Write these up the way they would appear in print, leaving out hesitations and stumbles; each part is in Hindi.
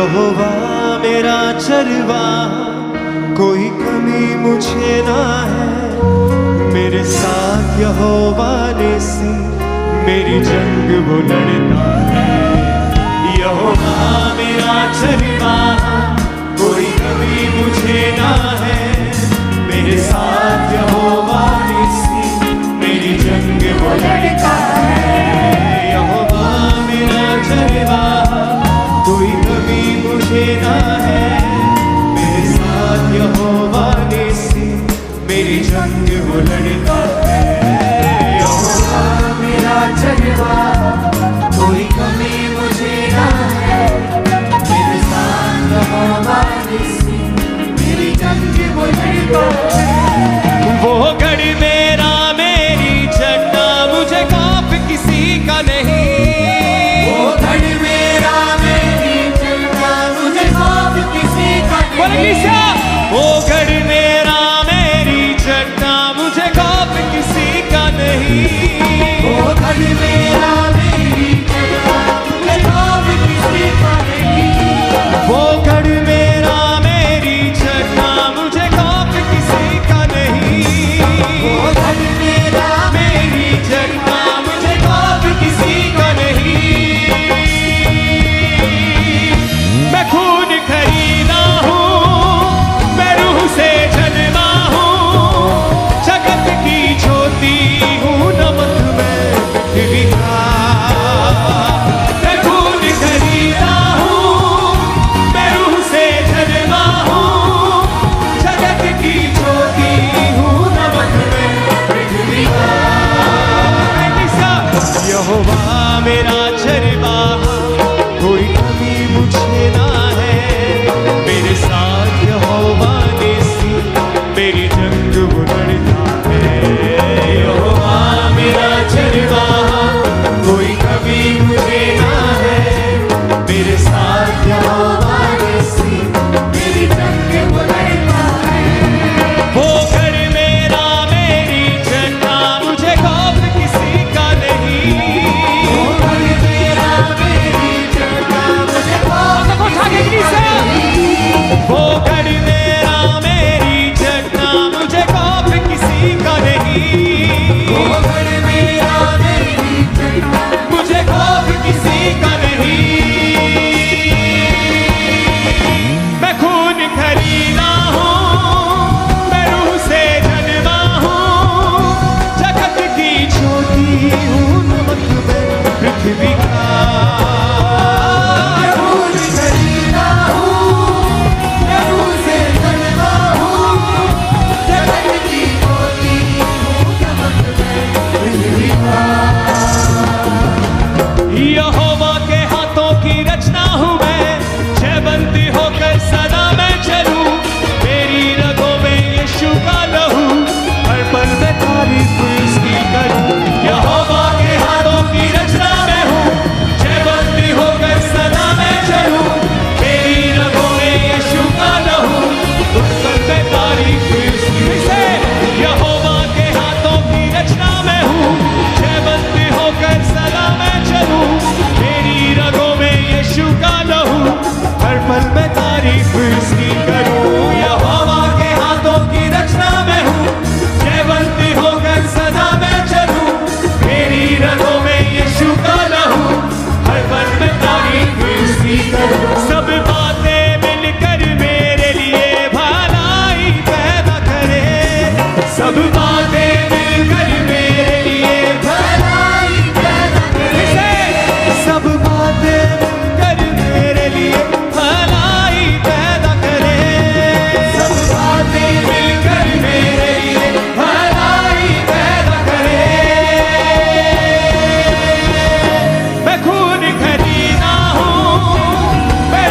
यहोवा मेरा चरवाहा, कोई कमी मुझे ना है। मेरे साथ यहोवा निस्सी, मेरी जंग वो लड़ता है। यहोवा मेरा चरवाहा, कोई कमी मुझे ना है। मेरे साथ यहोवा निस्सी, मेरी जंग वो लड़ता है। यहोवा मेरा चरवाहा, कोई कमी मुझे ना है। मेरे साथ यहोवा निस्सी, मेरी जंग वो लड़ता है। यहोवा मेरा चरवाहा, कोई कमी मुझे ना है। मेरे साथ यहोवा निस्सी, मेरी जंग वो लड़ता है। वो गढ़ मेरा मेरी चढ़ना, मुझे खौफ किसी का नहीं। वो गढ़ मेरा मेरी चढ़ना, मुझे खौफ किसी का नहीं। वो गढ़ मेरा मेरी चढ़ना, मुझे खौफ किसी का नहीं। वो गढ़ मेरा मेरी चढ़ना, मुझे खौफ किसी का नहीं। वो गढ़ मेरा मेरी चढ़ना, मुझे खौफ किसी का नहीं। वो गढ़ मेरा मेरी चढ़ना, मुझे खौफ किसी का नहीं। मैं खून खरीदा हूँ, मैं रूह से जन्मा हूँ। जगत की ज्योति हूँ, नमक मैं पृथ्वी का। मैं खून खरीदा हूँ, मैं रूह से जन्मा हूँ। जगत की ज्योति हूँ, नमक मैं पृथ्वी का। यहोवा मेरा चरवाहा, कोई कमी मुझे ना है। मेरे साथ यहोवा निस्सी, मेरी जंग वो लड़ता है। यहोवा मेरा चरवाहा, कोई कमी मुझे ना है। मेरे साथ यहोवा निस्सी, मेरी जंग वो लड़ता है। वो घर मेरा मेरी चढ़ना, मुझे खौफ किसी का नहीं। वो घर मेरा मेरी चढ़ना, मुझे खौफ किसी का नहीं। वो घर मेरा मेरी चढ़ना, मुझे खौफ किसी का नहीं। वो घर मेरा मेरी चढ़ना, मुझे खौफ किसी का नहीं। मैं खून खरीदा हूँ, मैं रूह से जन्मा हूँ। जगत की ज्योति हूँ, नमक मैं पृथ्वी का। मैं खून खरीदा हूँ, मैं रूह से जन्मा हूँ। जगत की ज्योति हूँ, नमक मैं पृथ्वी का। यहोवा के हाथों की रचना हूँ मैं, जयवंती होकर सदा मैं चलूं। मेरी रगों में यीशु का लहू, हर पल में तारीफ इसकी करूं। यहोवा के हाथों की रचना मैं हूँ, जयवंती होकर सदा मैं चलूं। मेरी रगों में यीशु का लहू, हर पल में तारीफ इसकी से। यहोवा के हाथों की रचना मैं हूँ, जयवंती होकर सदा मैं चलूं। मेरी रगों में यीशु का लहू, हर पल में तारीफ इसकी करूं। यहोवा के हाथों की रचना मैं हूँ, जयवंती होकर सदा मैं चलूं। मेरी रगों में यीशु का लहू, हर पल में तारीफ इसकी करूं। सब बातें मिलकर मेरे लिए भलाई पैदा करे। सब बातें मिलकर मेरे लिए भलाई पैदा करे। सब बातें मिलकर मेरे लिए भलाई पैदा करे। सब बातें मिलकर मेरे लिए भलाई पैदा करे। मैं खून खरीदा हूँ, मैं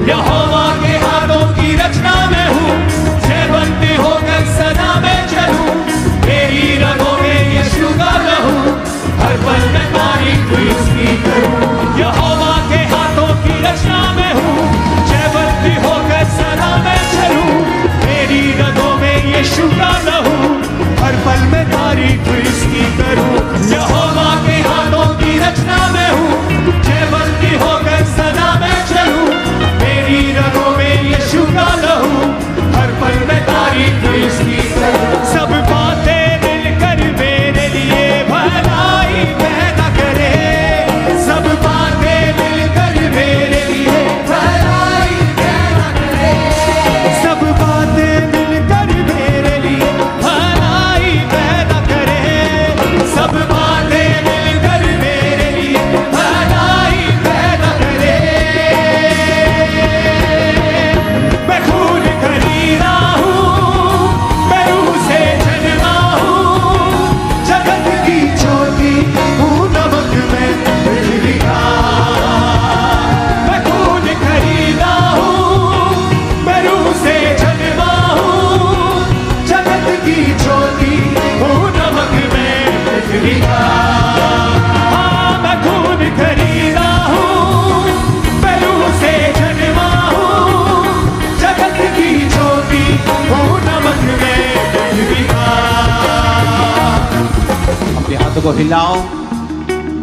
यहोवा के हाथों की रचना में हूँ, जयवंती होकर सदा में चलूं, मेरी रगों में यीशु का लहू, हर पल में तारीफ उसकी करूं। यहोवा के हाथों की रचना में हूँ, जयवंती होकर सदा में चलूं, मेरी रगों में यीशु का लहू, हर पल में तारीफ इसकी करूं। यहोवा के हाथों की रचना में हूँ, जयवंती होकर सदा में चलूं, मेरी रगों में यीशु का लहू, हर पल में तारीफ इसकी करूं। सब बातें मिलकर मेरे लिए भलाई पैदा करे, सब बातें मिलकर मेरे लिए भलाई पैदा करे, सब बातें मिलकर मेरे लिए भलाई पैदा करे, सब बातें मिलकर मेरे लिए भलाई पैदा करे। मैं खून खरीदा हूँ, मैं रूह से जन्मा हूँ, जगत की ज्योति हूँ, नमक में पृथ्वी का। मैं खून खरीदा हूँ, मैं रूह से जन्मा हूँ, जगत की ज्योति हूँ, नमक में पृथ्वी का। हाँ, मैं खून खरीदा हूँ, मैं रूह से जन्मा हूँ, जगत की ज्योति हूँ, नमक में पृथ्वी का। अपने हाथों को हिलाओ।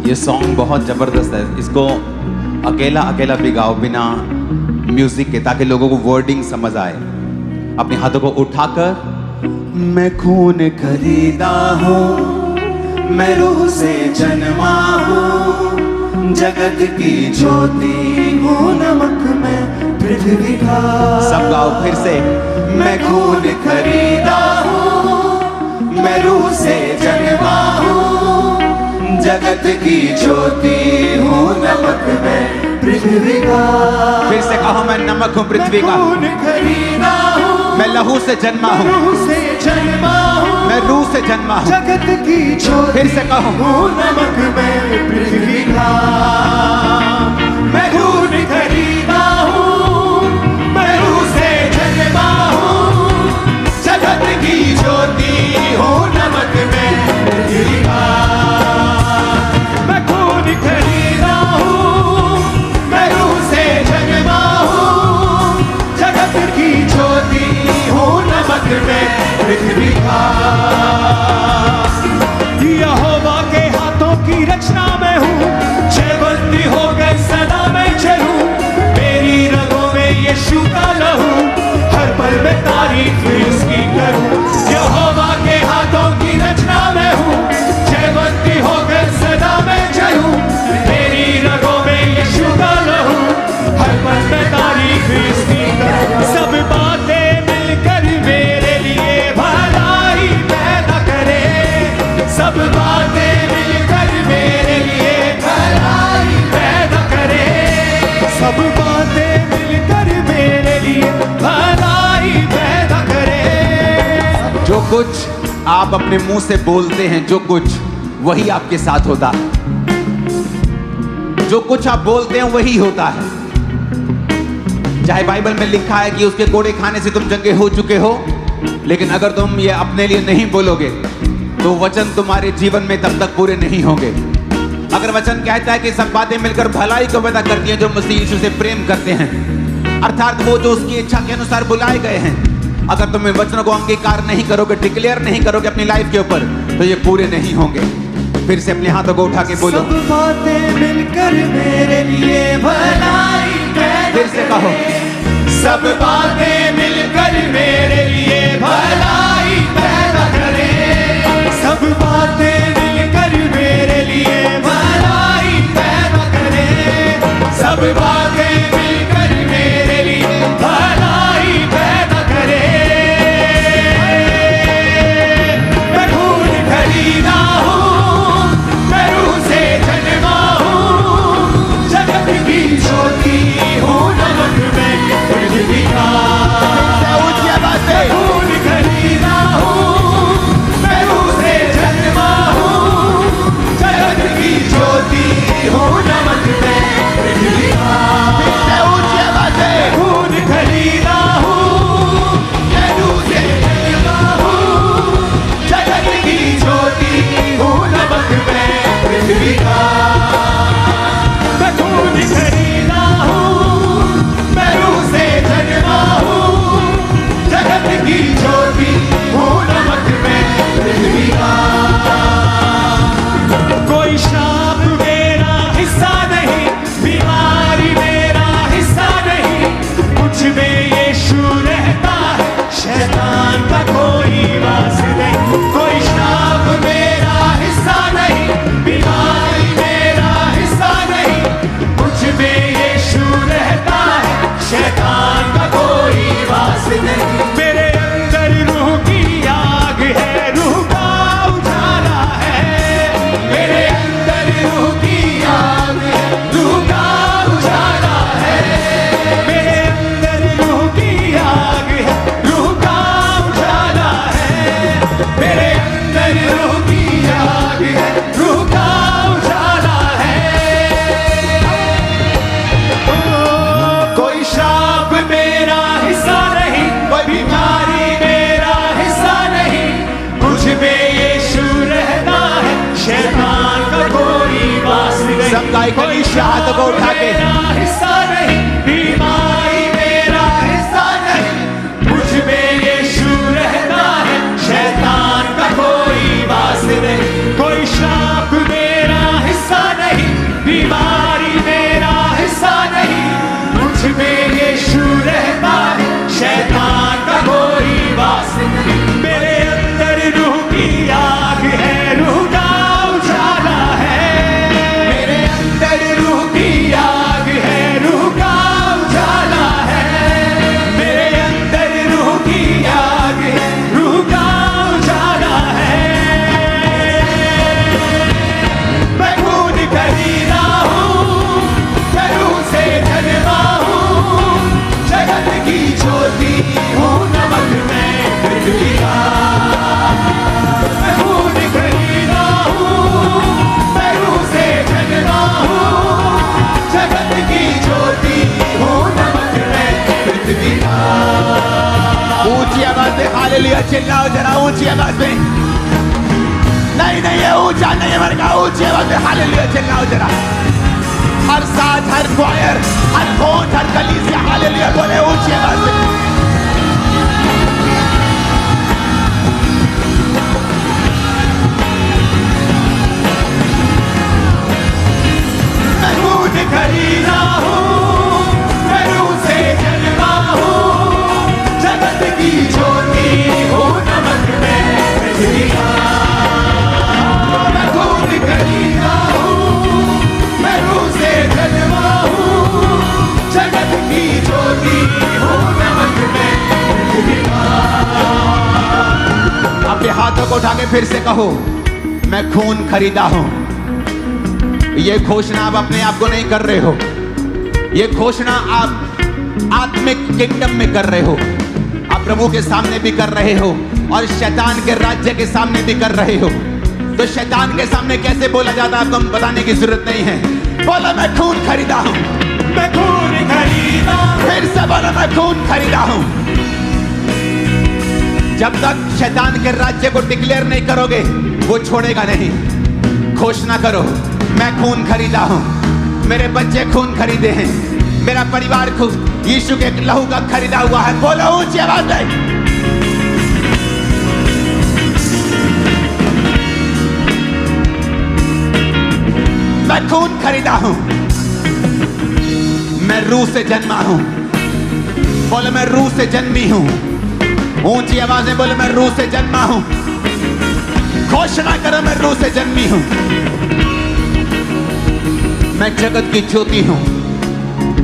ये सॉन्ग बहुत जबरदस्त है, इसको अकेला अकेला भी गाओ बिना म्यूजिक के, ताकि लोगों को वर्डिंग समझ आए। अपने हाथों को उठाकर, मैं खून खरीदा हूँ, मैं रूह से जन्मा हूँ, जगत की ज्योति हूँ, नमक में पृथ्वी का। सब गाओ फिर से। मैं खून खरीदा हूँ, मैं रूह से जन्मा हूँ, जगत की ज्योति हूँ, नमक में पृथ्वी का। फिर से कहो, मैं नमक हूँ पृथ्वी का। खून खरीदा हूँ, मैं लहू से जन्मा हूँ, रूह से जन्मा हूँ, मैं रूह से जन्मा हूँ। जगत की ज्योति फिर से कहो, हूँ, नमक में पृथ्वी का। मैं खून खरीदा हूँ, मैं रूह से जन्मा हूँ, जगत की ज्योति हूँ, नमक में पृथ्वी का। मैं खून खरीदा हूँ, मैं रूह से जन्मा हूँ, जगत की ज्योति हूँ, नमक में पृथ्वी का। यहोवा के हाथों की रचना में हूँ, जयवंती होकर सदा में चलूं, मेरी रगों में यीशु का लहू, हर पल में तारीफ उसकी करूं। यहोवा के हाथों की रचना में हूँ, जयवंती होकर सदा में चलूं, मेरी रगों में यीशु का लहू, हर पल में तारीफ उसकी करूं। सब बातें मिलकर मेरे लिए भलाई पैदा करे, सब बातें मिलकर मेरे लिए भलाई पैदा करे, सब बातें मिलकर मेरे लिए भलाई पैदा करे। जो कुछ आप अपने मुंह से बोलते हैं, जो कुछ वही आपके साथ होता है। जो कुछ आप बोलते हैं वही होता है। चाहे बाइबल में लिखा है कि उसके कोड़े खाने से तुम चंगे हो चुके हो, लेकिन अगर तुम ये अपने लिए नहीं बोलोगे तो वचन तुम्हारे जीवन में तब तक पूरे नहीं होंगे। अगर वचन कहता है कि सब बातें मिलकर भलाई को पैदा करती हैं जो मसीह यीशु से प्रेम करते हैं, अर्थात वो जो उसकी इच्छा के अनुसार बुलाए गए हैं, अगर तुम इन वचनों को अंगीकार नहीं करोगे, डिक्लेयर नहीं करोगे अपनी लाइफ के ऊपर, तो ये पूरे नहीं होंगे। फिर से अपने हाथों को उठा के बोलो, सब बातें मिलकर मेरे लिए भलाई पैदा फिर से कहो, सब बातें मिलकर मेरे लिए भलाई पैदा करे, सब बातें मिलकर मेरे लिए भलाई पैदा करे, सब बातें मिलकर मेरे लिए भलाई पैदा करे। मैं खून खरीदा हूँ, मैं रूह से जन्मा हूँ, जगत की ज्योति हूँ, नमक में पृथ्वी का। खून खरीदा हूँ, मैं रूह से जन्मा बाइक कोई हाथों को उठा के मेरा हिस्सा नहीं, बीमारी मेरा हिस्सा नहीं, मुझ में यीशु रहता है, शैतान का कोई वास नहीं। कोई श्राप मेरा हिस्सा नहीं, बीमारी मेरा हिस्सा नहीं, मुझ में यीशु रहता है, शैतान का कोई वास नहीं। मेरे अंदर रूह की आग है, रूह का उजाला है, मेरे अंदर रूह की आग है, रूह का उजाला है, मेरे अंदर रूह की आग है, रूह का उजाला है। मैं खून खरीदा हूँ, मैं रूह से जन्मा हूँ, जगत की ज्योति हूँ, नमक में पृथ्वी का। मैं खून खरीदा हूँ, मैं रूह से जन्मा हूँ, जगत की ज्योति हूँ, नमक में पृथ्वी का। ऊंची आवाज में हालेलुया चिल्लाओ जरा, ऊंची आवाज में। नहीं ये ऊंचा नहीं है मर का, ऊंची आवाज में हालेलुया चिल्लाओ जरा। हर साथ, हर क्वायर, हर कोट, हर कलीसिया हालेलुया बोले ऊंची आवाज में। मैं खून खरीदा हूँ, मैं रूह से जन्मा हूँ, जगत की ज्योति हूँ, नमक में पृथ्वी का। मैं खून खरीदा हूँ, मैं रूह से जन्मा हूँ, जगत की ज्योति हूँ, नमक में पृथ्वी का। अपने हाथों को उठा के फिर से कहो, मैं खून खरीदा हूं। ये घोषणा आप अपने आप को नहीं कर रहे हो, ये घोषणा आप आत्मिक किंगडम में कर रहे हो, आप प्रभु के सामने भी कर रहे हो और शैतान के राज्य के सामने भी कर रहे हो। तो शैतान के सामने कैसे बोला जाता है आपको बताने की जरूरत नहीं है। बोलो मैं खून खरीदा हूं, मैं खून खरीदा हूँ। फिर से बोलो मैं खून खरीदा हूं। जब तक शैतान के राज्य को डिक्लेयर नहीं करोगे वो छोड़ेगा नहीं। घोषणा करो, मैं खून खरीदा हूं, मेरे बच्चे खून खरीदे हैं, मेरा परिवार खून यीशु के लहू का खरीदा हुआ है। बोलो ऊंची आवाज में। मैं खून खरीदा हूं, मैं रूह से जन्मा हूं। बोलो मैं रूह से जन्मी हूं। ऊंची आवाज में बोलो मैं रूह से जन्मा हूं। घोषणा करो मैं रूह से जन्मी हूं। मैं जगत की ज्योति हूं।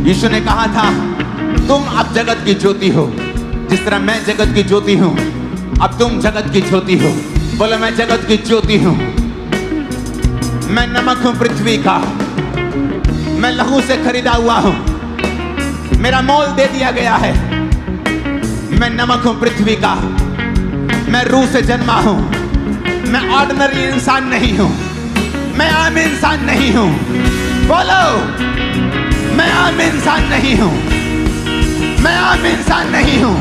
यीशु ने कहा था तुम अब जगत की ज्योति हो, जिस तरह मैं जगत की ज्योति हूं अब तुम जगत की ज्योति हो। बोलो मैं जगत की ज्योति हूं। मैं नमक हूं पृथ्वी का, मैं लहू से खरीदा हुआ हूं, मेरा मोल दे दिया गया है। मैं नमक हूं पृथ्वी का, मैं रूह से जन्मा हूं, मैं ऑर्डिनरी इंसान नहीं हूं, मैं आम इंसान नहीं हूं। बोलो मैं आम इंसान नहीं हूं, मैं आम इंसान नहीं हूं,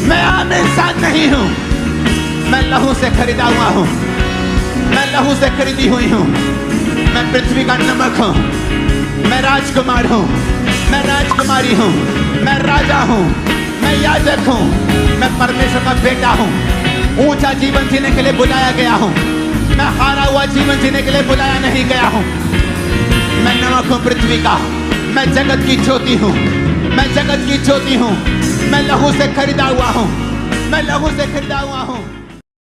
मैं आम इंसान नहीं हूं। मैं लहू से खरीदा हुआ हूं, मैं लहू से खरीदी हुई हूं। मैं पृथ्वी का नमक हूं, मैं राजकुमार हूं, मैं राजकुमारी हूं, मैं राजा हूं, मैं याजक हूं, मैं परमेश्वर का बेटा हूं। ऊंचा जीवन जीने के लिए बुलाया गया हूं, मैं हारा हुआ जीवन जीने के लिए बुलाया नहीं गया हूं। मैं नमक हूं पृथ्वी का, मैं जगत की ज्योति हूं, मैं जगत की ज्योति हूं। मैं लहू से खरीदा हुआ हूं, मैं लहू से खरीदा हुआ हूं।